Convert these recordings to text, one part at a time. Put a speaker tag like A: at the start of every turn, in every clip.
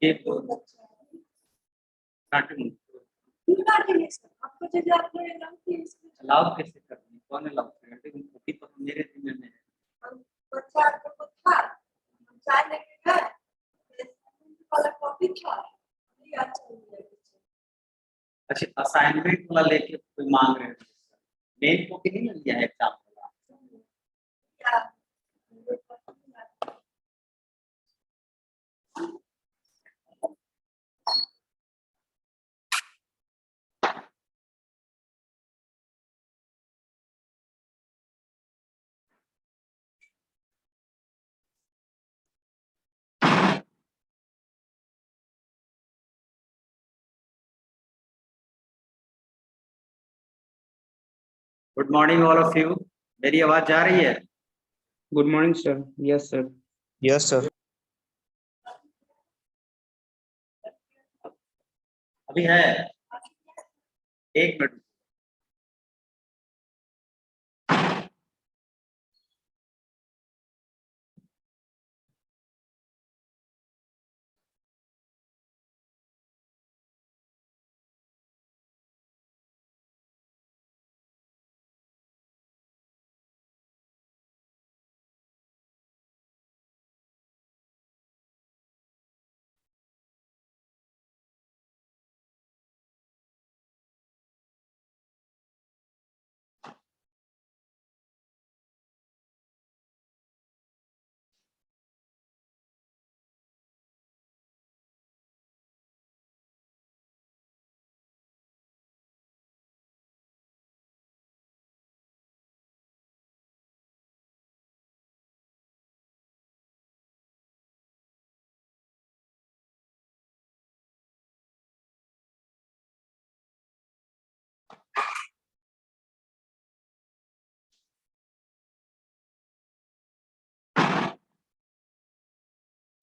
A: ये तो starting allow कैसे करनी, कौन अलाउ करेगा? अभी तो मेरे जिम्मे में है। अच्छा, असाइनमेंट वाला लेके कोई मांग रहे हैं, मेन कॉपी नहीं मिल गया है एग्जाम वाला? Good morning all of you, मेरी आवाज जा रही है?
B: Good morning sir. Yes sir.
C: Yes sir.
A: अभी है, एक मिनट।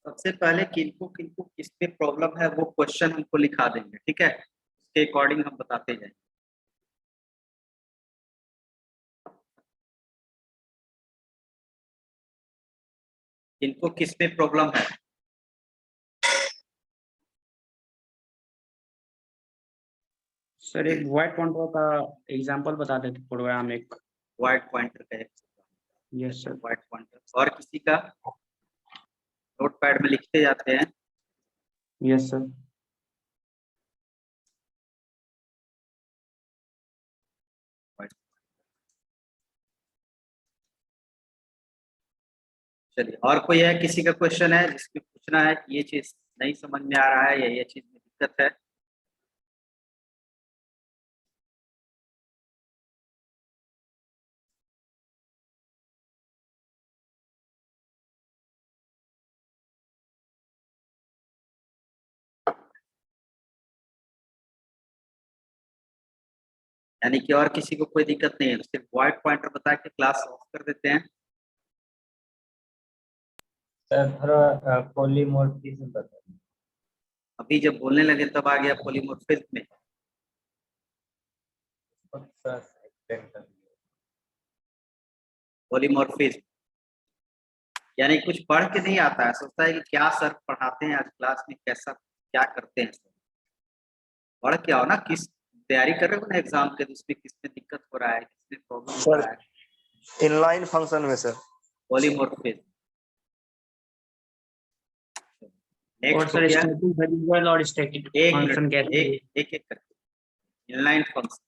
A: सबसे पहले किनको किनको किस पे प्रॉब्लम है वो क्वेश्चन हमको लिखा देंगे, ठीक है? उसके अकॉर्डिंग हम बताते जाएंगे। किनको किस पे प्रॉब्लम है?
B: सर एक व्हाइट पॉइंटर का एग्जांपल बता देते प्रोग्राम एक।
A: व्हाइट पॉइंटर का?
B: Yes sir.
A: व्हाइट पॉइंटर और किसी का नोटपैड में लिखते जाते हैं।
B: Yes sir.
A: चलिए, और कोई है किसी का क्वेश्चन है जिसमें पूछना है कि ये चीज नहीं समझ में आ रहा है या ये चीज में दिक्कत है? यानी कि और किसी को कोई दिक्कत नहीं है, तो सिर्फ व्हाइट पॉइंटर बता के क्लास ऑफ कर देते हैं।
C: सर थोड़ा पॉलीमॉर्फिज्म बता दीजिए।
A: अभी जब बोलने लगे तब आ गया पॉलीमॉर्फिज्म में। पॉलीमॉर्फिज्म यानी कुछ पढ़ के नहीं आता है, सोचता है कि क्या सर पढ़ाते हैं आज क्लास में, कैसा क्या करते हैं सर। पढ़ के आओ ना, किस तैयारी कर रहे हो ना एग्जाम के, तो उसमें किसमें दिक्कत हो रहा है, किसमें प्रॉब्लम हो रहा है।
C: इनलाइन फंक्शन में सर
A: पॉलीमॉर्फिज्म।
B: और
A: नेक्स्ट हो
B: सर
A: गया,
B: स्टैटिक वेरिएबल और स्टैटिक
A: एक
B: फंक्शन
A: मिनट,
B: कहते हैं।
A: एक एक करके। इनलाइन फंक्शन,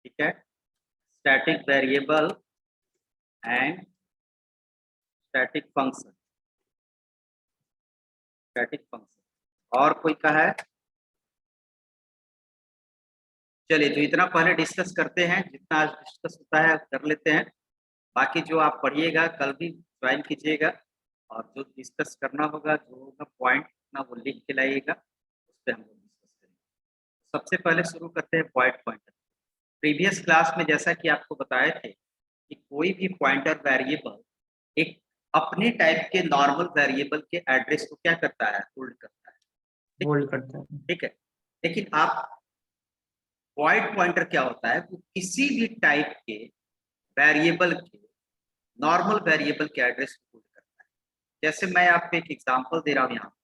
A: ठीक है, static variable and static function. Static function और कोई का है? चलिए, तो इतना पहले डिस्कस करते हैं, जितना आज डिस्कस होता है कर लेते हैं। बाकी जो आप पढ़िएगा कल भी ज्वाइन कीजिएगा, और जो डिस्कस करना होगा, जो होगा पॉइंट ना वो लिख के लाइएगा, उस पर हम लोग डिस्कस करेंगे। सबसे पहले शुरू करते हैं पॉइंट पॉइंटर। प्रीवियस क्लास में जैसा कि आपको बताए थे कि कोई भी पॉइंटर वेरिएबल एक अपने टाइप के नॉर्मल वेरिएबल के एड्रेस को क्या करता है, होल्ड करता है।
B: होल्ड करता है।
A: ठीक है, लेकिन आप वॉइड पॉइंटर क्या होता है? वो किसी भी टाइप के वेरिएबल के, नॉर्मल वेरिएबल के एड्रेस को पुट करता है। जैसे मैं आपको एक एग्जांपल दे रहा हूं यहाँ।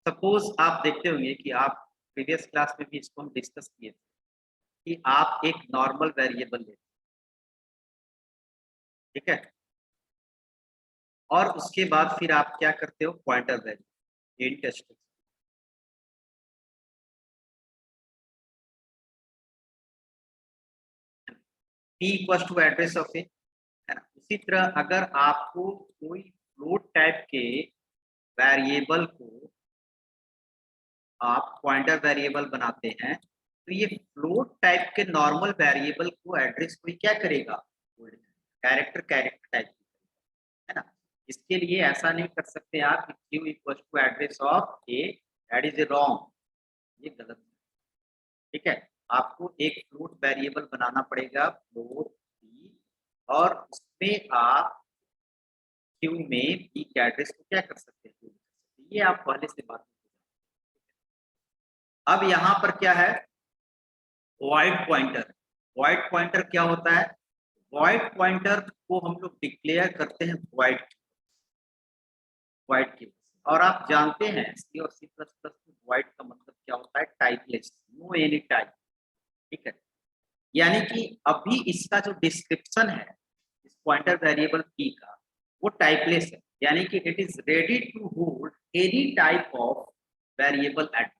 A: सपोज आप देखते होंगे कि आप प्रीवियस क्लास में भी इसको हम डिस्कस किए थे कि आप एक नॉर्मल वेरिएबल लेते हैं, ठीक है, और उसके बाद फिर आप क्या करते हो? Pointer value, int string. p equal to address of a, है ना। उसी तरह अगर आपको कोई फ्लोट टाइप के वेरिएबल को आप पॉइंटर वेरिएबल बनाते हैं, तो ये फ्लोट टाइप के नॉर्मल वेरिएबल को एड्रेस कोई क्या करेगा? कैरेक्टर कैरेक्टर टाइप, है ना। इसके लिए ऐसा नहीं कर सकते आप कि q equal to address of A, that is wrong, ये गलत है, ठीक है। आपको एक फ्लोट वेरिएबल बनाना पड़ेगा, फ्लोट p, और उसमें आप q में p के एड्रेस को क्या कर सकते हैं? ये आप पहले से बात। अब यहाँ पर क्या है? Void pointer. वॉइड पॉइंटर क्या होता है? वॉइड पॉइंटर को हम लोग डिक्लेयर करते हैं वॉइड की। और आप जानते हैं सी और सी प्लस प्लस में वॉइड का मतलब क्या होता है? टाइपलेस, नो एनी टाइप, ठीक है। यानी कि अभी इसका जो डिस्क्रिप्शन है इस पॉइंटर वेरिएबल p का, वो टाइपलेस है, यानी कि it is ready to hold any type of variable address.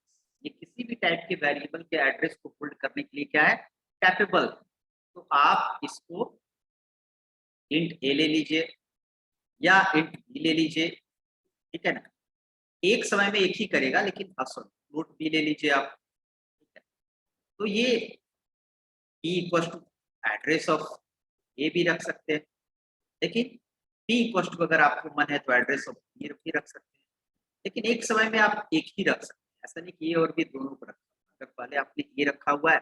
A: ये किसी भी टाइप के वेरिएबल के एड्रेस को होल्ड करने के लिए क्या है? कैपेबल। तो आप इसको इंट a ले लीजिए या इंट b ले लीजिए, ठीक है ना। एक समय में एक ही करेगा, लेकिन फ्लोट b ले लीजिए आप, ठीक है। तो ये p equal to address of a भी रख सकते हैं, लेकिन p इक्वल टू अगर आपको मन है तो एड्रेस ऑफ b भी रख सकते हैं, लेकिन एक समय में आप एक ही रख सकते हैं। ऐसा नहीं कि ए और बी दोनों को रखा। अगर पहले आपने ए रखा हुआ है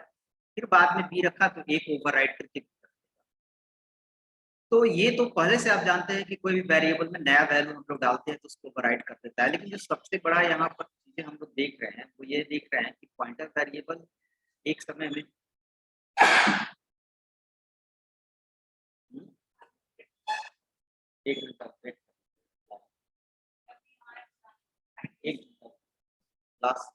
A: फिर बाद में बी रखा तो एक ओवरराइड करके B रख देगा। तो ये तो पहले से आप जानते हैं कि कोई भी वेरिएबल में नया वैल्यू हम लोग डालते हैं तो उसको ओवरराइड कर देता है। लेकिन जो सबसे बड़ा यहाँ पर चीजें हम लोग देख रहे हैं वो ये देख रहे हैं कि पॉइंटर वेरिएबल एक समय में एक मिनट एक लास्ट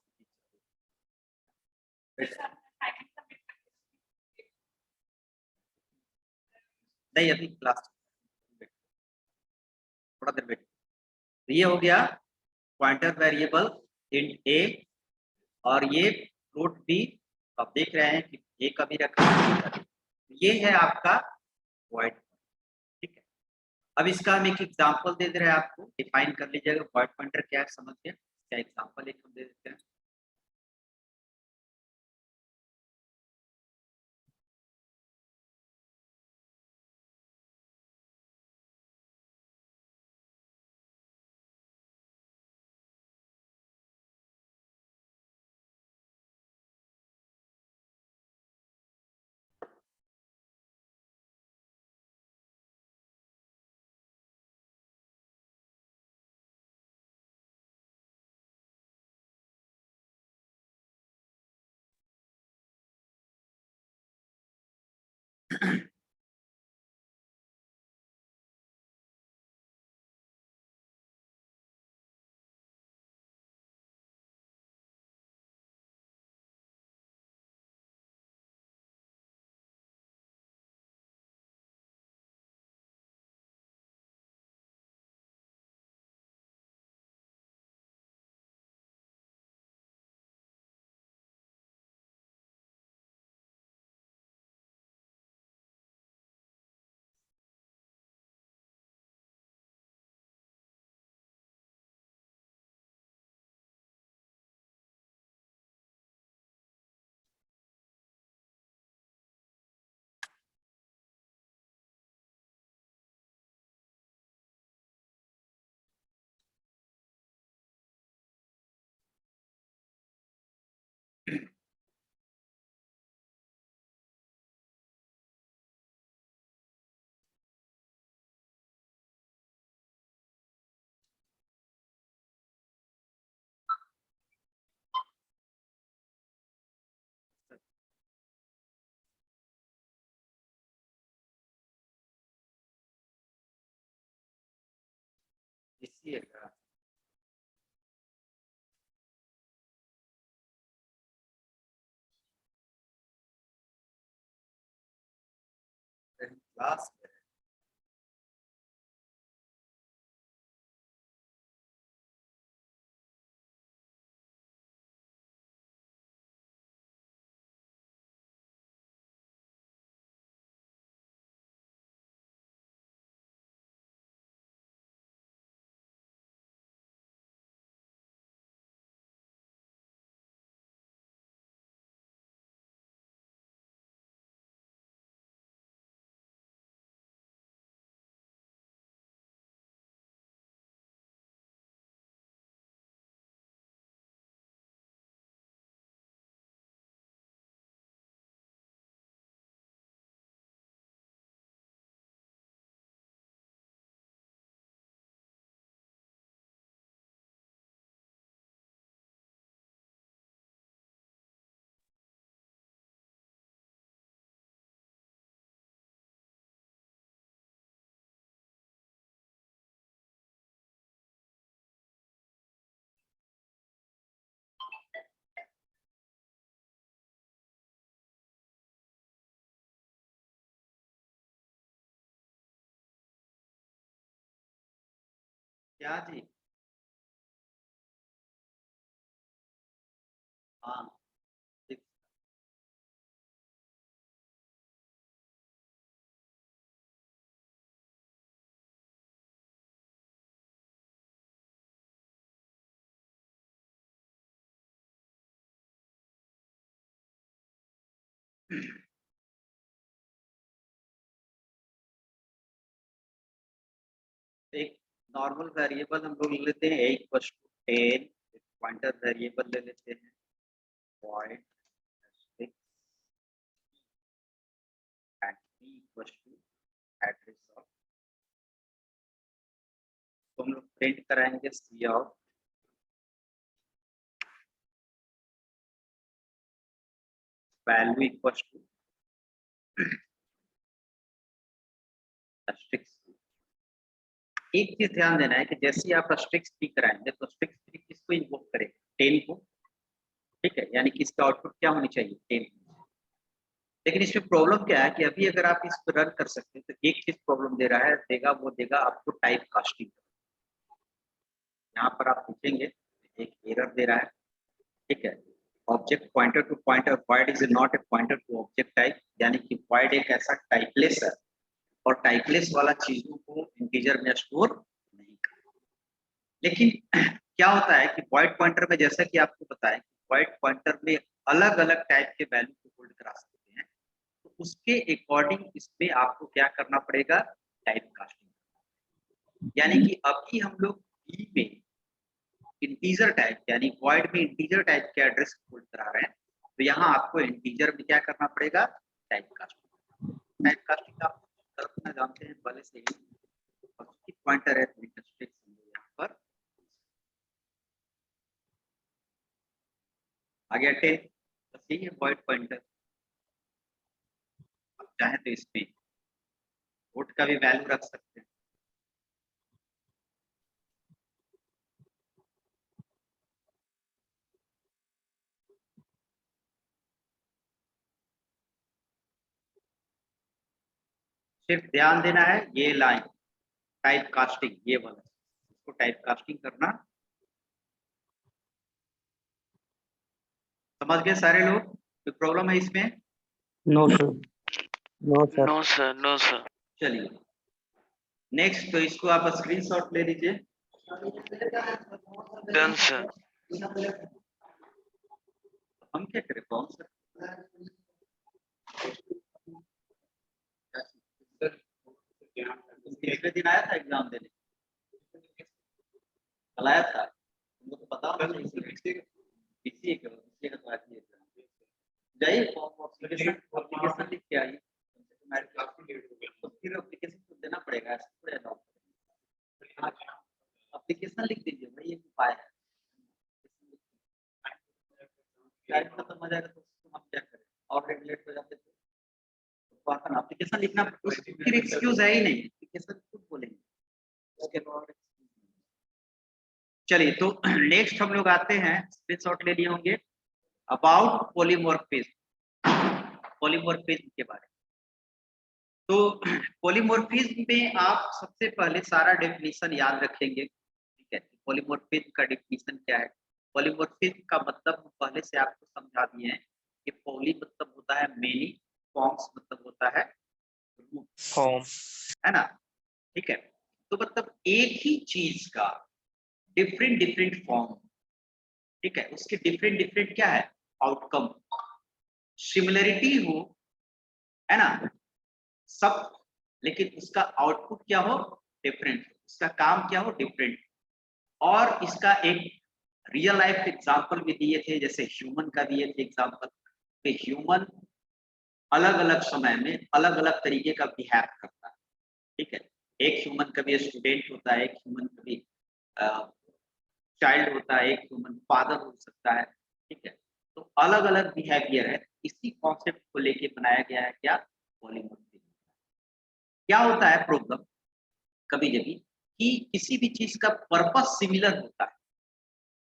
A: नहीं, अभी क्लास थोड़ा देर वेट। तो ये हो गया पॉइंटर वेरिएबल इंट ए, और ये फ्लोट बी। आप देख रहे हैं कि ए का भी रखा है। ये है आपका वॉइड, ठीक है। अब इसका हम एक एग्जांपल दे दे रहे हैं आपको, डिफाइन कर लीजिएगा वॉइड पॉइंटर क्या है, समझ गए। क्या एग्जांपल एक हम दे देते हैं। इसी का क्लास क्या जी? हाँ ठीक। एक नॉर्मल वेरिएबल हम लोग ले लेते हैं a इक्वल्स टू 10, एक पॉइंटर वेरिएबल ले लेते हैं point 6 and b equals to address of, तो हम लोग प्रिंट कराएंगे C of value equals to स्ट्रिक्स। एक चीज ध्यान देना है कि जैसे ही आप स्ट्रिक्स भी कराएंगे तो स्ट्रिक्स भी किसको इन्वोक करेगा? 10 को, ठीक है, यानी कि इसका आउटपुट क्या होनी चाहिए? 10। लेकिन इसमें प्रॉब्लम क्या है कि अभी अगर आप इसको रन कर सकते हैं तो एक चीज प्रॉब्लम दे रहा है, वो देगा आपको टाइप कास्टिंग। यहाँ पर आप पूछेंगे एक एरर दे रहा है, ठीक है, object pointer to pointer void is not a pointer to object type, यानी कि void एक ऐसा टाइपलेस है और टाइपलेस वाला चीजों को इंटीजर में स्टोर नहीं करता। लेकिन क्या होता है कि void पॉइंटर में, जैसा कि आपको पता है, void पॉइंटर में अलग अलग टाइप के वैल्यू को होल्ड करा सकते हैं, तो उसके अकॉर्डिंग इसमें आपको क्या करना पड़ेगा? Type casting. यानी कि अभी हम लोग बी में इंटीजर टाइप, यानी void में इंटीजर टाइप के एड्रेस होल्ड करा रहे हैं, तो यहाँ आपको इंटीजर में क्या करना पड़ेगा? Type casting. टाइप कास्टिंग आप कल्पना जानते हैं पहले से ही, पॉइंटर है यहाँ पर आ गया 10, बस यही है void पॉइंटर। आप चाहे तो इसमें वोट का भी वैल्यू रख सकते हैं। सिर्फ ध्यान देना है ये लाइन टाइप कास्टिंग, ये वाला इसको टाइप कास्टिंग करना। समझ गए सारे लोग? कोई प्रॉब्लम है इसमें?
B: No sir.
D: No sir.
E: No sir, no sir.
A: चलिए नेक्स्ट, तो इसको आप स्क्रीनशॉट ले लीजिए।
E: Done sir.
A: हम क्या करें? कौन सा तीसरे दिन आया था एग्जाम देने, कल आया था, तुमको तो पता होगा किसी का तो आज ही एग्जाम जाइए, एप्लीकेशन लिख के आइए, तो फिर एप्लीकेशन तो देना पड़ेगा, ऐसा थोड़ी अलाउ करेंगे। एप्लीकेशन लिख दीजिए भाई, एक उपाय है। टाइम खत्म हो जाएगा तो हम क्या करें, और रेगुलेट हो जाते थे तो एप्लीकेशन लिखना, फिर एक्सक्यूज है ही नहीं, एप्लीकेशन खुद बोलेंगे उसके बाद। चलिए तो नेक्स्ट हम लोग आते हैं, स्क्रीनशॉट ले लिए होंगे, अबाउट पॉलीमॉर्फिज्म, पॉलीमॉर्फिज्म के बारे में। तो पॉलीमॉर्फिज्म में आप सबसे पहले सारा डेफिनेशन याद रखेंगे, ठीक है। पॉलीमॉर्फिज्म का डेफिनेशन क्या है? पॉलीमॉर्फिज्म का मतलब हम पहले से आपको समझा दिए हैं कि पॉली मतलब होता है मेनी, फॉर्म्स मतलब होता है
D: फॉर्म,
A: है ना, ठीक है। तो मतलब एक ही चीज का डिफरेंट डिफरेंट फॉर्म, ठीक है, उसके डिफरेंट डिफरेंट क्या है आउटकम, सिमिलरिटी हो, है ना, सब, लेकिन उसका आउटपुट क्या हो डिफरेंट, उसका काम क्या हो डिफरेंट। और इसका एक रियल लाइफ एग्जांपल भी दिए थे, जैसे ह्यूमन का दिए थे एग्जांपल कि ह्यूमन अलग अलग समय में अलग अलग तरीके का बिहेव करता है, ठीक है। एक ह्यूमन कभी स्टूडेंट होता है, एक ह्यूमन कभी चाइल्ड होता है, एक ह्यूमन फादर हो सकता है, ठीक है। तो अलग अलग बिहेवियर है, इसी कॉन्सेप्ट को लेके बनाया गया है क्या पॉलीमॉर्फिज्म। क्या होता है प्रॉब्लम कभी कभी कि किसी भी चीज का पर्पस सिमिलर होता है,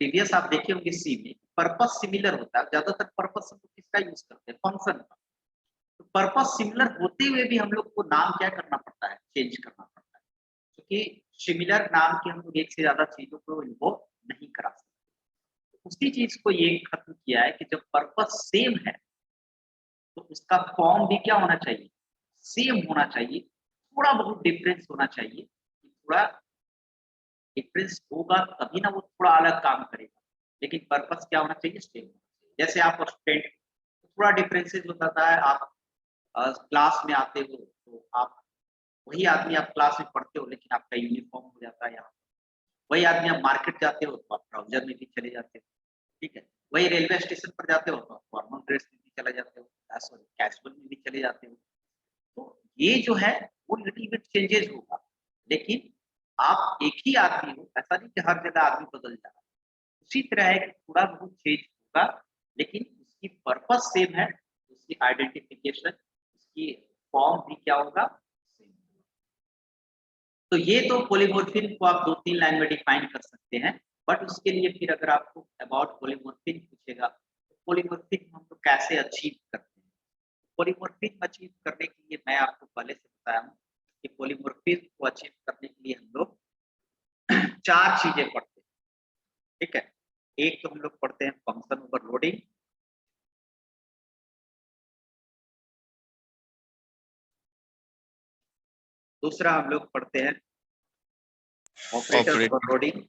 A: प्रीवियस आप देखे होंगे सी में पर्पस सिमिलर होता है, ज्यादातर पर्पस हम लोग किसका यूज करते हैं फंक्शन का। तो पर्पस सिमिलर होते हुए भी हम लोग को नाम क्या करना पड़ता है चेंज करना पड़ता है, क्योंकि सिमिलर नाम के हम लोग एक से ज्यादा चीजों को इन्वॉल्व नहीं करा सकते। तो उसी चीज को ये खत्म किया है कि जब पर्पस सेम है तो उसका फॉर्म भी क्या होना चाहिए सेम होना चाहिए, थोड़ा बहुत डिफरेंस होना चाहिए, थोड़ा डिफरेंस होगा तभी ना वो थोड़ा अलग काम करेगा, लेकिन पर्पस क्या होना चाहिए सेम। जैसे आप स्टूडेंट थोड़ा डिफरेंसेस होता है, आप क्लास में आते हो तो आप वही आदमी आप क्लास में पढ़ते हो लेकिन आपका यूनिफॉर्म हो जाता है यहाँ, वही आदमी आप मार्केट जाते हो तो आप ट्राउजर में भी चले जाते हो, ठीक है। वही रेलवे स्टेशन पर जाते हो तो आप फॉर्मल ड्रेस में भी चले जाते हो, सॉरी कैजुअल में भी चले जाते हो। तो ये जो है वो लिटिल बिट चेंजेस होगा, लेकिन आप एक ही आदमी हो, ऐसा नहीं कि हर जगह आदमी बदल जा रहा है। उसी तरह है कि थोड़ा बहुत चेंज होगा, लेकिन उसकी पर्पस सेम है, उसकी आइडेंटिफिकेशन, उसकी फॉर्म भी क्या होगा सेम। तो ये तो पॉलीमॉर्फिज्म को आप 2-3 लाइन में डिफाइन कर सकते हैं, बट उसके लिए फिर अगर आपको अबाउट पॉलीमॉर्फिज्म पूछेगा तो पॉलीमॉर्फिज्म हम लोग कैसे अचीव करते हैं। पॉलीमॉर्फिज्म अचीव करने के लिए मैं आपको पहले से बताया हूँ कि पॉलीमॉर्फिज्म को अचीव करने के लिए हम लोग 4 चीजें पढ़ते हैं, ठीक है। एक तो हम लोग पढ़ते हैं फंक्शन ओवरलोडिंग, दूसरा हम लोग पढ़ते हैं ऑपरेटर ओवरलोडिंग,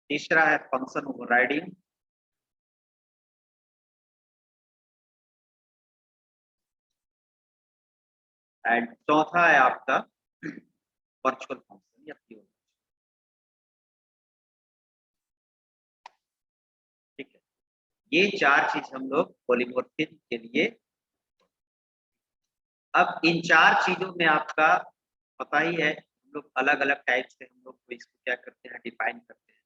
A: तीसरा है फंक्शन ओवरराइडिंग, एंड चौथा है आपका वर्चुअल फंक्शन या प्योर, ठीक है। ये 4 चीज हम लोग पॉलीमॉर्फिज्म के लिए। अब इन 4 चीजों में आपका पता ही है हम लोग अलग अलग टाइप से हम लोग इसको क्या करते हैं डिफाइन करते हैं,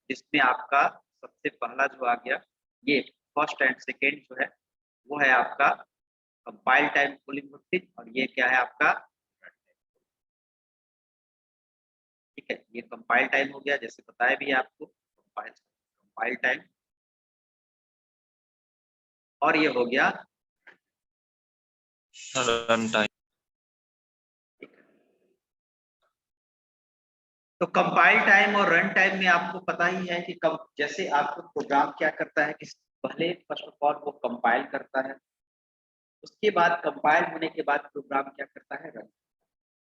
A: जिसमें आपका सबसे पहला जो आ गया ये फर्स्ट एंड सेकेंड जो है वो है आपका कंपाइल टाइम पॉलीमॉर्फिज्म, और ये क्या है आपका, ठीक है। ये कंपाइल टाइम हो गया, जैसे बताया भी है आपको कंपाइल टाइम, और ये हो गया
D: रन टाइम।
A: तो कंपाइल टाइम और रन टाइम में आपको पता ही है कि जैसे आपको प्रोग्राम क्या करता है कि पहले फर्स्ट ऑफ ऑल वो कंपाइल करता है, उसके बाद कंपाइल होने के बाद प्रोग्राम क्या करता है रन।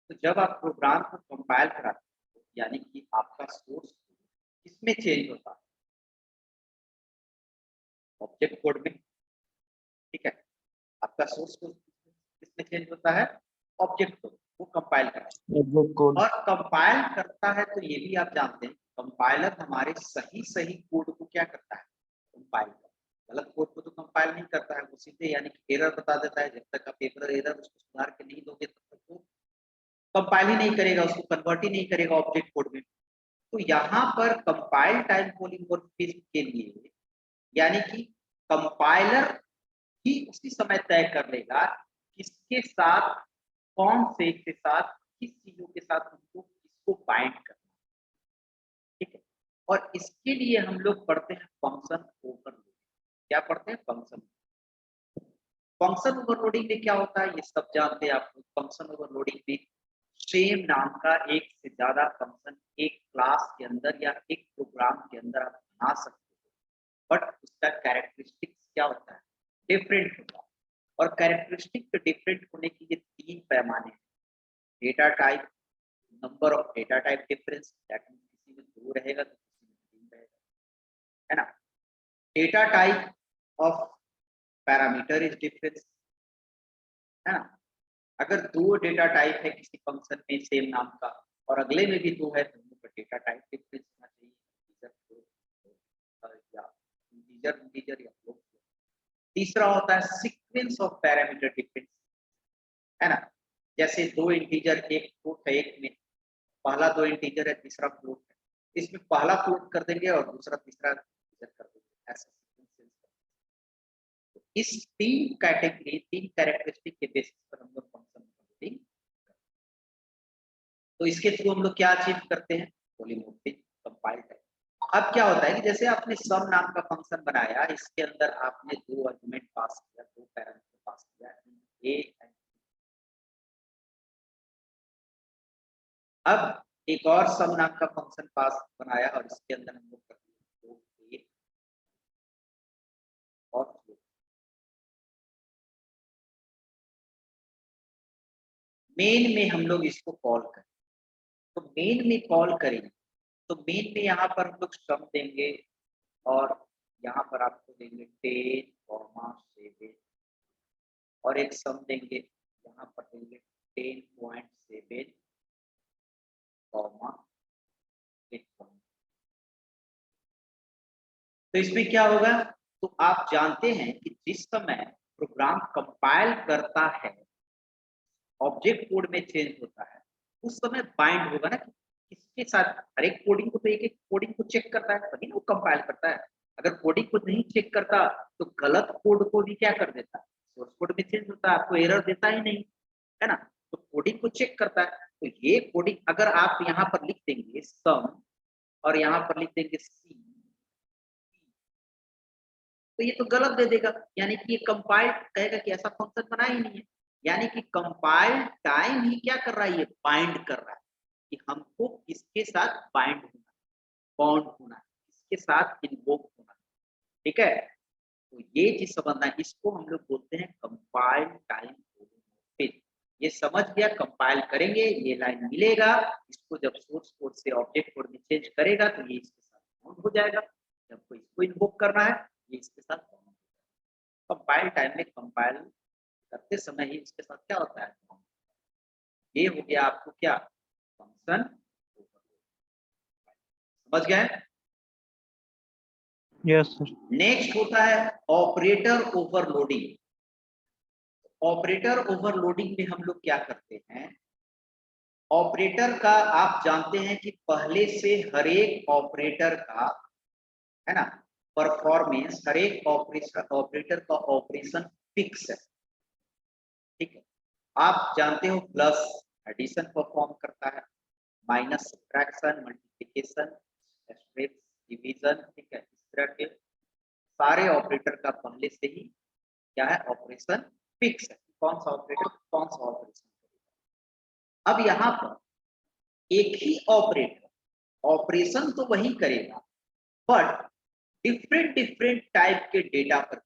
A: तो जब आप प्रोग्राम को कंपाइल कराते हो यानी कि आपका सोर्स किसमें चेंज होता है ऑब्जेक्ट कोड में, ठीक है। आपका सोर्स कोड किसमें चेंज होता है ऑब्जेक्ट कोड, वो कंपाइल करता है। और कंपाइल करता है तो ये भी आप जानते हैं कंपाइलर हमारे सही सही कोड को क्या करता है कंपाइल करता है, गलत कोड को तो कंपाइल नहीं करता है, वो सीधे यानी कि एरर बता देता है, जब तक आप एरर उसको सुधार के नहीं दोगे तब तक वो कंपाइल ही नहीं करेगा, उसको कन्वर्ट ही नहीं करेगा ऑब्जेक्ट कोड में। तो यहाँ पर कंपाइल टाइम पॉलीमॉर्फिज्म के लिए यानी कि कंपाइलर ही उसी समय तय कर लेगा किसके साथ, कौन से के साथ, किस चीजों के साथ हमको इसको बाइंड करना है, ठीक है। और इसके लिए हम लोग पढ़ते हैं फंक्शन ओवरलोडिंग। क्या पढ़ते हैं? फंक्शन ओवरलोडिंग में क्या होता है ये सब जानते हैं आप लोग। फंक्शन ओवरलोडिंग में सेम नाम का एक से ज्यादा फंक्शन एक क्लास के अंदर या एक प्रोग्राम के अंदर आप बना सकते हो, बट उसका कैरेक्टरिस्टिक्स क्या होता है? डिफरेंट होता है। और कैरेक्टरिस्टिक के डिफरेंट होने की ये 3 पैमाने हैं। Data type, number of data type difference, that means किसी में 2 रहेगा तो किसी में 3 रहेगा, है ना। Data type of parameter is difference, है ना। अगर 2 डेटा टाइप है किसी फंक्शन में सेम नाम का और अगले में भी 2 है तो उनका डेटा टाइप डिफरेंस होना चाहिए, इंटीजर इंटीजर या फ्लोट। तीसरा होता है सीक्वेंस ऑफ पैरामीटर डिफरेंस, है ना। जैसे 2 इंटीजर, एक फ्लोट है, एक में पहला 2 इंटीजर है, तीसरा फ्लोट है, इसमें पहला फ्लोट कर देंगे और दूसरा तीसरा इंटीजर कर देंगे, ऐसा सीक्वेंस। तो इस 3 कैटेगरी 3 कैरेक्टरिस्टिक के बेसिस पर हम लोग फंक्शन ओवरलोडिंग। तो इसके थ्रू हम लोग क्या अचीव करते हैं? Polymorphic compile type. अब क्या होता है कि जैसे आपने सम नाम का फंक्शन बनाया, इसके अंदर आपने 2 आर्गुमेंट पास किया, 2 पैरामीटर पास किया, ए एंड। अब एक और सम नाम का फंक्शन पास बनाया और इसके अंदर हम लोग कर दिए 2 ए और फ्लोट। मेन में हम लोग इसको कॉल करें, तो मेन में कॉल करेंगे तो मेन में यहाँ पर हम लोग सम देंगे और यहाँ पर आपको देंगे 10,7 और एक सम देंगे, यहाँ पर देंगे 10.7, तो इसमें क्या होगा? तो आप जानते हैं कि जिस समय प्रोग्राम कंपाइल करता है, ऑब्जेक्ट कोड में चेंज होता है, उस समय बाइंड होगा ना कि किसके साथ। हर एक कोडिंग को तो एक एक कोडिंग को चेक करता है तभी ना वो कंपाइल करता है। अगर कोडिंग को नहीं चेक करता तो गलत कोड को भी क्या कर देता है, सोर्स कोड में चेंज होता है, आपको एरर देता ही नहीं, है ना। तो कोडिंग को चेक करता है। तो ये कोडिंग अगर आप यहाँ पर लिख देंगे सम और यहाँ पर लिख देंगे सी, तो ये तो गलत दे देगा, यानी कि ये कंपाइल कहेगा कि ऐसा फंक्शन बना ही नहीं है। यानी कि कंपाइल टाइम ही क्या कर रहा है, ये बाइंड कर रहा है कि हमको किसके साथ बाइंड होना, बॉन्ड होना, किसके साथ इन्वोक होना, ठीक है। तो ये चीज समझना है, इसको हम लोग बोलते हैं कंपाइल टाइम पॉलीमॉर्फिज्म। ये समझ गया, कंपाइल करेंगे ये लाइन मिलेगा, इसको जब सोर्स कोड से ऑब्जेक्ट कोड में चेंज करेगा तो ये इसके साथ बाउंड हो जाएगा। जब कोई इसको इन्वोक करना है ये इसके साथ बाउंड हो जाएगा। कंपाइल टाइम में कंपाइल करते समय ही इसके साथ क्या होता है, ये हो गया आपको क्या, फंक्शन ओवरलोड। समझ गए?
D: Yes, sir.
A: नेक्स्ट होता है ऑपरेटर ओवरलोडिंग। ऑपरेटर ओवरलोडिंग में हम लोग क्या करते हैं, ऑपरेटर का आप जानते हैं कि पहले से हर एक ऑपरेटर का, है ना, परफॉर्मेंस, हर एक ऑपरेटर का ऑपरेशन फिक्स है, ठीक है। आप जानते हो प्लस एडिशन परफॉर्म करता है, minus subtraction, multiplication, asterisk, division, ठीक है। इस तरह के सारे ऑपरेटर का पहले से ही क्या है, ऑपरेशन फिक्स है, कौन सा ऑपरेटर कौन सा ऑपरेशन करेगा। अब यहाँ पर एक ही ऑपरेटर ऑपरेशन तो वही करेगा बट डिफरेंट डिफरेंट टाइप के डेटा पर।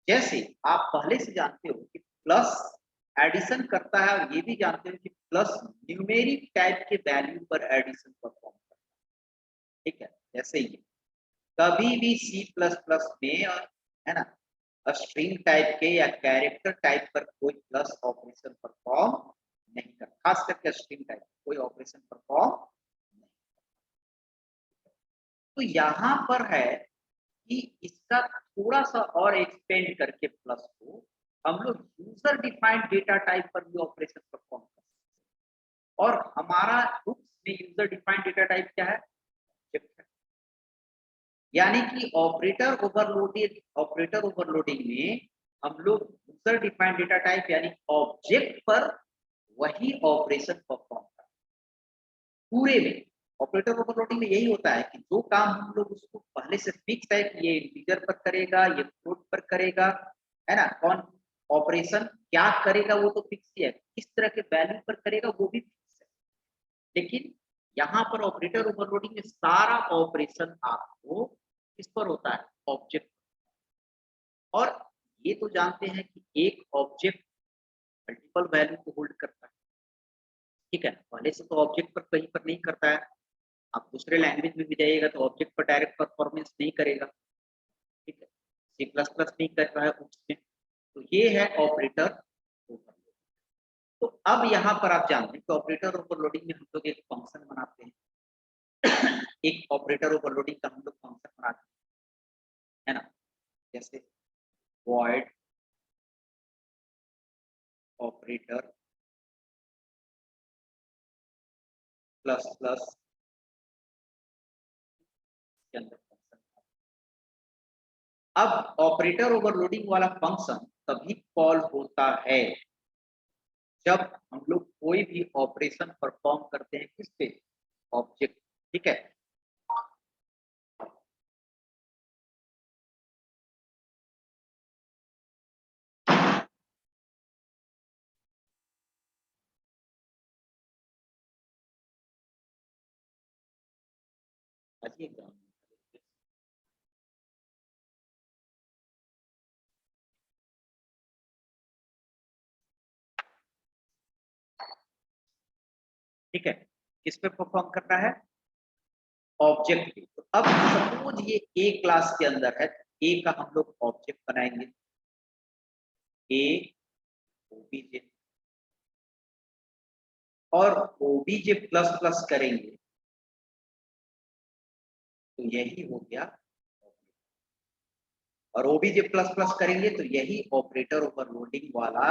A: जैसे आप पहले से जानते हो कि प्लस एडिशन करता है और ये भी जानते हो कि प्लस न्यूमेरिक टाइप के वैल्यू पर एडिशन परफॉर्म करता है, ठीक है। जैसे ये कभी भी C++ में, और है ना, स्ट्रिंग टाइप के या कैरेक्टर टाइप पर कोई प्लस ऑपरेशन परफॉर्म नहीं करता, खास करके स्ट्रिंग टाइप कोई ऑपरेशन परफॉर्म नहीं। तो यहाँ पर है कि इसका थोड़ा सा और एक्सपेंड करके प्लस को हम लोग यूजर डिफाइंड डेटा टाइप पर भी ऑपरेशन परफॉर्म करते हैं। और हमारा बुक्स में यूजर डिफाइंड डेटा टाइप क्या है, यानी कि ऑपरेटर ओवरलोडिंग में हम लोग यूजर डिफाइंड डेटा टाइप यानी ऑब्जेक्ट पर वही ऑपरेशन परफॉर्म करता है पूरे में। ऑपरेटर ओवरलोडिंग में यही होता है कि जो काम हम लोग उसको पहले से फिक्स है कि ये इंटीजर पर करेगा, ये फ्लोट पर करेगा, है ना, कौन ऑपरेशन क्या करेगा वो तो फिक्स ही है, किस तरह के वैल्यू पर करेगा वो भी फिक्स है। लेकिन यहाँ पर ऑपरेटर ओवरलोडिंग में सारा ऑपरेशन आपको किस पर होता है, ऑब्जेक्ट। और ये तो जानते हैं कि एक ऑब्जेक्ट मल्टीपल वैल्यू को होल्ड करता है, ठीक है। पहले से तो ऑब्जेक्ट पर कहीं पर नहीं करता है, आप दूसरे लैंग्वेज में भी जाइएगा तो ऑब्जेक्ट पर डायरेक्ट परफॉर्मेंस नहीं करेगा, ठीक है। C++ नहीं कर रहा है उसमें, तो ये है ऑपरेटर ओवरलोडिंग। तो अब यहाँ पर आप जानते हैं कि ऑपरेटर ओवरलोडिंग में हम लोग एक फंक्शन बनाते हैं एक ऑपरेटर ओवरलोडिंग का हम लोग फंक्शन बनाते हैं, है ना, जैसे void ऑपरेटर प्लस प्लस के अंदर फंक्शन। अब ऑपरेटर ओवरलोडिंग वाला फंक्शन तभी कॉल होता है जब हम लोग कोई भी ऑपरेशन परफॉर्म करते हैं किस पे, ऑब्जेक्ट, ठीक है। ठीक है, किस पे परफॉर्म करना है, ऑब्जेक्ट पे। तो अब सपोज ये ए क्लास के अंदर है, ए का हम लोग ऑब्जेक्ट बनाएंगे, ए ओबीजे, और ओबीजे प्लस प्लस करेंगे तो यही हो गया, और ओबीजे प्लस प्लस करेंगे तो यही ऑपरेटर ओवरलोडिंग वाला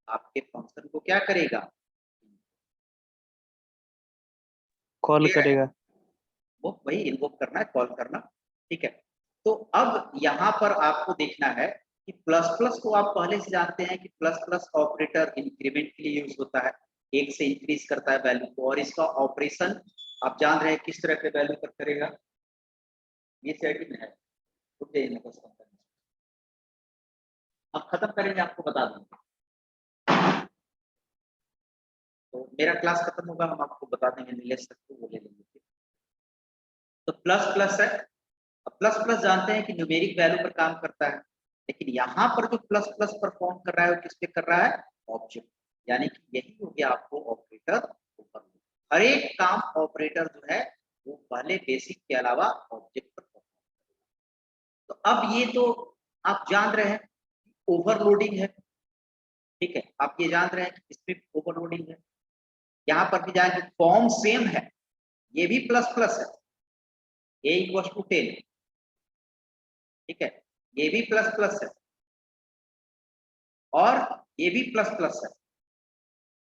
A: आपके फंक्शन को क्या करेगा,
D: कॉल करेगा।
A: वो वही इन्वोक करना है, कॉल करना, ठीक है। तो अब यहाँ पर आपको देखना है कि प्लस प्लस को आप पहले से जानते हैं कि प्लस प्लस ऑपरेटर इंक्रीमेंट के लिए यूज होता है, एक से इंक्रीज करता है वैल्यू को, और इसका ऑपरेशन आप जान रहे हैं किस तरह के वैल्यू पर करेगा, ये सेटिंग है। अब खत्म करेंगे, आपको बता दूंगा, तो मेरा क्लास खत्म होगा हम आपको बता देंगे, नीलेश तक को वो ले लेंगे। तो प्लस प्लस है, अब प्लस प्लस जानते हैं कि न्यूमेरिक वैल्यू पर काम करता है, लेकिन यहाँ पर जो प्लस प्लस परफॉर्म कर रहा है वो किस पे कर रहा है, ऑब्जेक्ट, यानी कि यही हो गया आपको ऑपरेटर ओवरलोड। हर एक काम ऑपरेटर जो है वो पहले बेसिक के अलावा ऑब्जेक्ट पर परफॉर्म करेगा। तो अब ये तो आप जान रहे हैं ओवरलोडिंग है, ठीक है, आप ये जान रहे हैं कि इसमें ओवरलोडिंग है। यहाँ पर भी जाएंगे, फॉर्म सेम है, ये भी प्लस प्लस है, a इक्वल टू 10, ठीक है, ये भी प्लस प्लस है और ये भी प्लस प्लस है,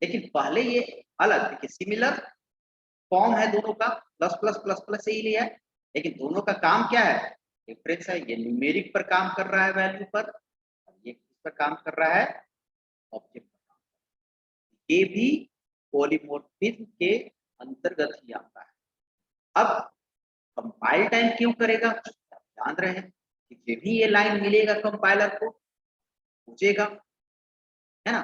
A: लेकिन पहले ये अलग, देखिए सिमिलर फॉर्म है दोनों का, प्लस प्लस प्लस प्लस से ही लिया है, लेकिन दोनों का काम क्या है, डिफरेंस है। ये न्यूमेरिक पर काम कर रहा है वैल्यू पर, ये किस पर काम कर रहा है, ऑब्जेक्ट पर। ये भी पॉलीमॉर्फिज्म के अंतर्गत ही आता है। अब कंपाइल टाइम क्यों करेगा, आप जान रहे हैं कि जब भी ये लाइन मिलेगा कंपाइलर को पूछेगा, है ना,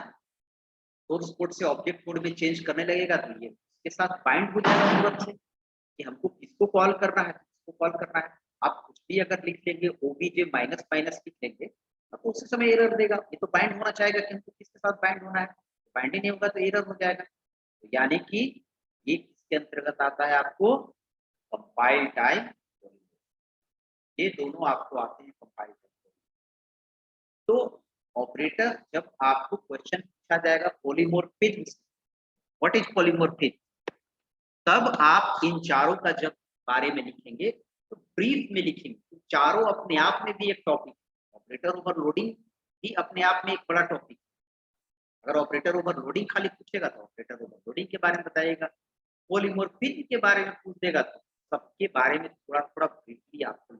A: सोर्स कोड से ऑब्जेक्ट कोड में चेंज करने लगेगा तो ये इसके साथ बाइंड हो जाएगा तुरंत से कि हमको किसको कॉल करना है, किसको कॉल करना है। आप कुछ भी अगर लिख लेंगे, ओबीजे माइनस माइनस लिख लेंगे तो उसी समय एरर देगा, ये तो बाइंड होना चाहेगा कि हमको किसके साथ बाइंड होना है, बाइंड ही नहीं होगा तो एरर हो जाएगा। तो यानी कि ये किसके अंतर्गत आता है, आपको कंपाइल टाइम, ये दोनों आपको आते हैं कंपाइल टाइम। तो ऑपरेटर जब आपको क्वेश्चन पूछा जाएगा पॉलीमॉर्फिज्म, व्हाट इज पॉलीमॉर्फिज्म, तब आप इन चारों का जब बारे में लिखेंगे तो ब्रीफ में लिखेंगे, तो चारों अपने आप में भी एक टॉपिक, ऑपरेटर ओवरलोडिंग भी अपने आप में एक बड़ा टॉपिक। अगर ऑपरेटर ओवरलोडिंग खाली पूछेगा तो ऑपरेटर ओवरलोडिंग के बारे में बताइएगा, पॉलीमॉर्फिज्म के बारे में पूछ देगा तो सबके बारे में थोड़ा थोड़ा ब्रीफली आपको।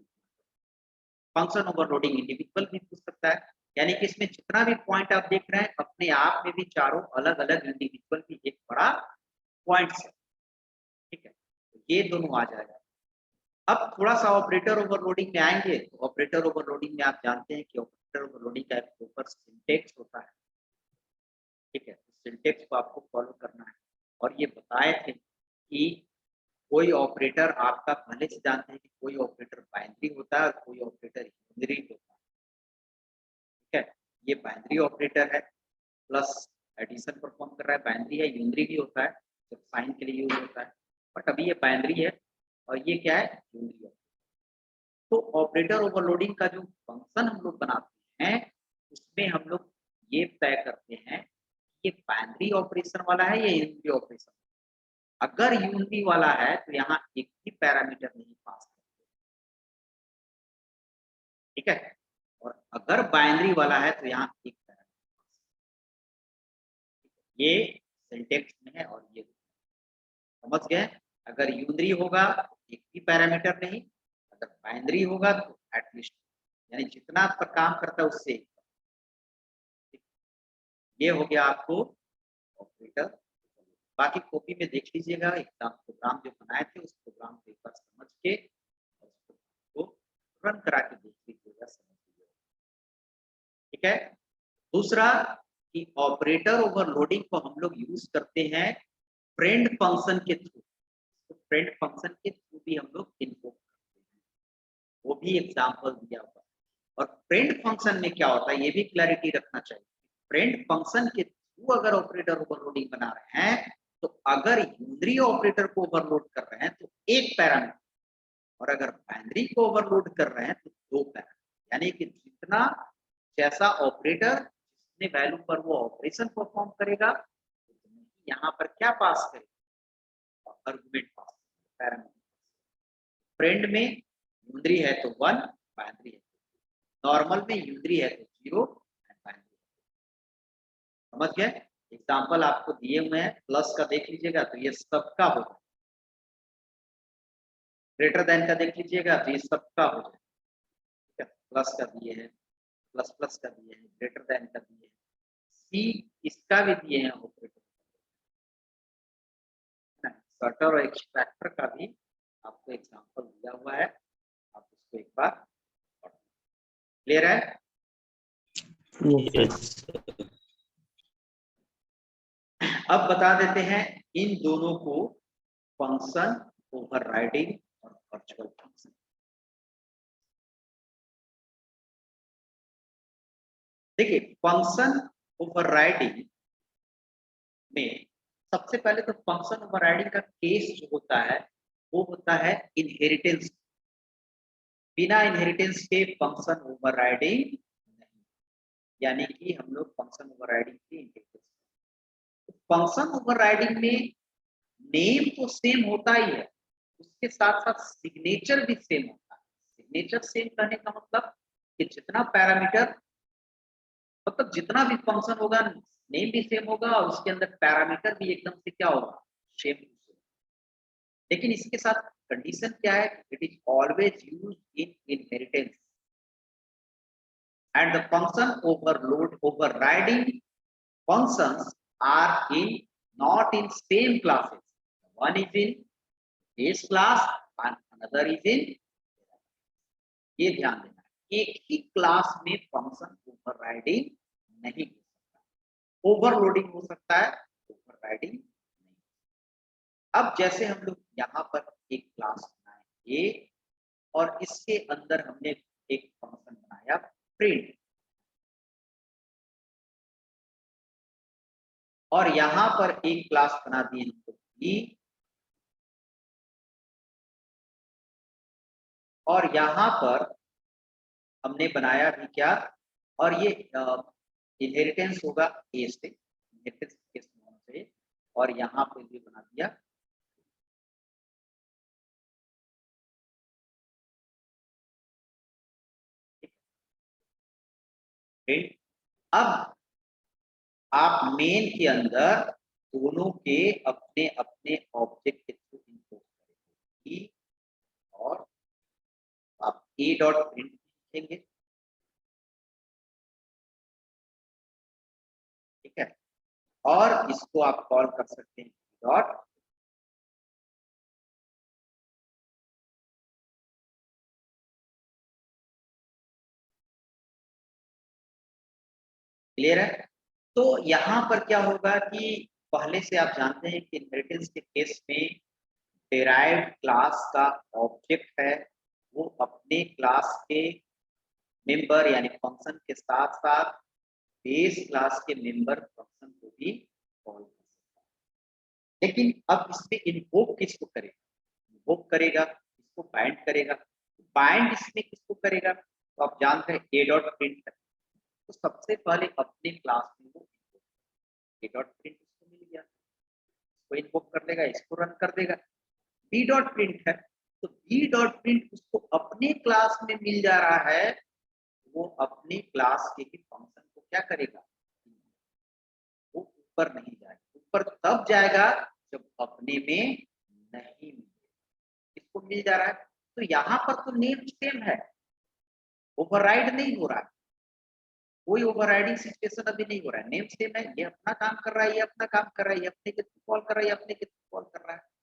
A: फंक्शन ओवरलोडिंग इंडिविजुअल भी पूछ सकता है, यानी कि इसमें जितना भी पॉइंट आप देख रहे हैं अपने आप में भी चारों अलग अलग इंडिविजुअल भी एक बड़ा पॉइंट है, ठीक है। तो ये दोनों आ जाएगा। अब थोड़ा सा ऑपरेटर ओवरलोडिंग में आएंगे, तो ऑपरेटर ओवरलोडिंग में आप जानते हैं कि ऑपरेटर ओवरलोडिंग का एक ऊपर सिंटेक्स होता है, ठीक है। सिंटेक्स को आपको फॉलो करना है। और ये बताए थे कि कोई ऑपरेटर आपका पहले से जानते हैं कि कोई ऑपरेटर बाइनरी होता है और कोई ऑपरेटर यूनरी होता है, ठीक है। ये बाइनरी ऑपरेटर है, प्लस एडिशन परफॉर्म कर रहा है, बाइनरी है, यूनरी भी होता है जब साइन के लिए यूज होता है, बट अभी ये बाइनरी है और ये क्या है, यूनरी है। तो ऑपरेटर ओवरलोडिंग का जो फंक्शन हम लोग बनाते हैं उसमें हम लोग ये तय करते हैं ये बाइनरी ऑपरेशन वाला है या यूनरी ऑपरेशन। अगर यूनरी वाला है तो यहाँ एक भी पैरामीटर नहीं पास करते, ठीक है। और अगर बाइनरी वाला है तो यहाँ एक पैरामीटर, ये सिंटेक्स में है। और ये समझ गए, अगर यूनरी होगा तो एक भी पैरामीटर नहीं, अगर बाइनरी होगा तो एटलीस्ट, यानी जितना पर काम करता है उससे एक। ये हो गया आपको ऑपरेटर। बाकी कॉपी में देख लीजिएगा, एग्जाम प्रोग्राम जो बनाए थे उस प्रोग्राम को एक बार समझ के उसको रन करा के देख लीजिएगा, समझ लीजिएगा, ठीक है। दूसरा कि ऑपरेटर ओवरलोडिंग को हम लोग यूज करते हैं फ्रेंड फंक्शन के थ्रू। तो फ्रेंड फंक्शन के थ्रू भी हम लोग इन्वोक करते हैं, वो भी एग्जाम्पल दिया हुआ है। और फ्रेंड फंक्शन में क्या होता है ये भी क्लैरिटी रखना चाहिए। फ्रेंड फंक्शन के थ्रू अगर ऑपरेटर ओवरलोडिंग बना रहे हैं तो अगर यूनरी ऑपरेटर को ओवरलोड कर रहे हैं तो एक पैरामीटर, और अगर बाइनरी को ओवरलोड कर रहे हैं तो दो पैरामीटर। यानी कि जितना जैसा ऑपरेटर जितने वैल्यू पर वो ऑपरेशन परफॉर्म करेगा यहाँ पर क्या पास करेगा, आर्गुमेंट पास पैरामीटर। फ्रेंड में यूनरी है तो 1, बाइनरी है, नॉर्मल में यूनरी है तो 0 एंड बाइनरी। समझ गए, एग्जांपल आपको दिए हुए हैं, प्लस का देख लीजिएगा तो ये सबका होगा, ग्रेटर देन का देख लीजिएगा तो ये सबका हो जाएगा, ठीक है। प्लस का दिए हैं, प्लस प्लस का दिए हैं, ग्रेटर देन का दिए हैं, सी इसका भी दिए हैं ऑपरेटर, शटर और एक्सट्रैक्टर का भी आपको एग्जांपल दिया हुआ है, आप उसको एक बार क्लियर है। अब बता देते हैं इन दोनों को फंक्शन ओवरराइडिंग और वर्चुअल फंक्शन। देखिए फंक्शन ओवरराइडिंग में सबसे पहले तो फंक्शन ओवरराइडिंग का केस जो होता है वो होता है इनहेरिटेंस। बिना इनहेरिटेंस के फंक्शन ओवरराइडिंग नहीं, यानी कि हम लोग फंक्शन ओवरराइडिंग की इनहेरिटेंस। फंक्शन ओवरराइडिंग में नेम तो सेम होता ही है, उसके साथ साथ सिग्नेचर भी सेम होता है। सिग्नेचर सेम करने का मतलब कि जितना पैरामीटर, मतलब जितना भी फंक्शन होगा नेम भी सेम होगा और उसके अंदर पैरामीटर भी एकदम से क्या होगा, सेम। लेकिन इसके साथ कंडीशन क्या है, it is always used in inheritance and the function overriding functions are in not in same classes. One is in base class and another is in, ये ध्यान देना, एक ही क्लास में फंक्शन ओवरराइडिंग नहीं हो सकता, ओवरलोडिंग हो सकता है, ओवरराइडिंग नहीं। अब जैसे हम लोग यहाँ पर एक क्लास बनाए ए और इसके अंदर हमने एक फंक्शन बनाया प्रिंट, और यहां पर एक क्लास बना दी हमको बी, और यहां पर हमने बनाया भी क्या, और ये इनहेरिटेंस होगा ए से, इनहेरिटेंस के से, और यहां पर ये बना दिया। अब आप मेन के अंदर दोनों के अपने अपने ऑब्जेक्ट के थ्रू इनपुट करेंगे और आप ए डॉट प्रिंट लिखेंगे, और इसको आप कॉल कर सकते हैं डॉट क्लियर है। तो यहाँ पर क्या होगा कि पहले से आप जानते हैं कि इनहेरिटेंस के केस में डिराइव्ड क्लास का ऑब्जेक्ट है वो अपने क्लास के मेंबर यानी फंक्शन के साथ साथ बेस क्लास के मेंबर फंक्शन को भी कॉल कर सकता है। लेकिन अब इसमें इन्वोक किसको करेगा? इन्वोक करेगा, इसको बाइंड करेगा। बाइंड इसमें किसको करेगा? तो आप जानते हैं ए डॉट प्रिंट है, तो सबसे पहले अपने क्लास में वो ए डॉट प्रिंट इसको मिल गया, इसको इन्वोक कर लेगा, इसको रन कर देगा। बी डॉट प्रिंट है, तो बी डॉट प्रिंट उसको अपने क्लास में मिल जा रहा है, वो अपनी क्लास के ही फंक्शन को क्या करेगा? वो ऊपर नहीं जाएगा, ऊपर तब जाएगा जब अपने में नहीं मिले। इसको मिल जा रहा है, तो यहाँ पर तो नेम सेम है, ओवरराइड नहीं हो रहा है, कोई ओवरराइडिंग सिचुएशन अभी नहीं हो रहा है, नेम सेम है, ये अपना काम कर रहा है, ये अपना काम कर रहा है, ये अपने के थ्रू कॉल कर रहा है, ये अपने के थ्रू कॉल कर रहा है।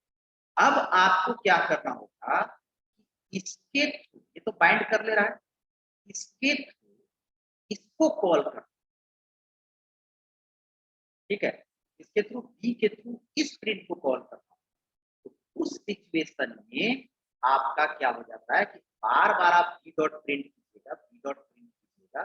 A: अब आपको क्या करना होगा, इसके थ्रू, ये तो बाइंड कर ले रहा है, इसके थ्रू इसको कॉल कर, ठीक है, इसके थ्रू बी के थ्रू इस प्रिंट को कॉल करना। तो उस सिचुएशन में आपका क्या हो जाता है कि बार बार आप बी डॉट प्रिंट कीजिएगा, बी डॉट प्रिंट कीजिएगा,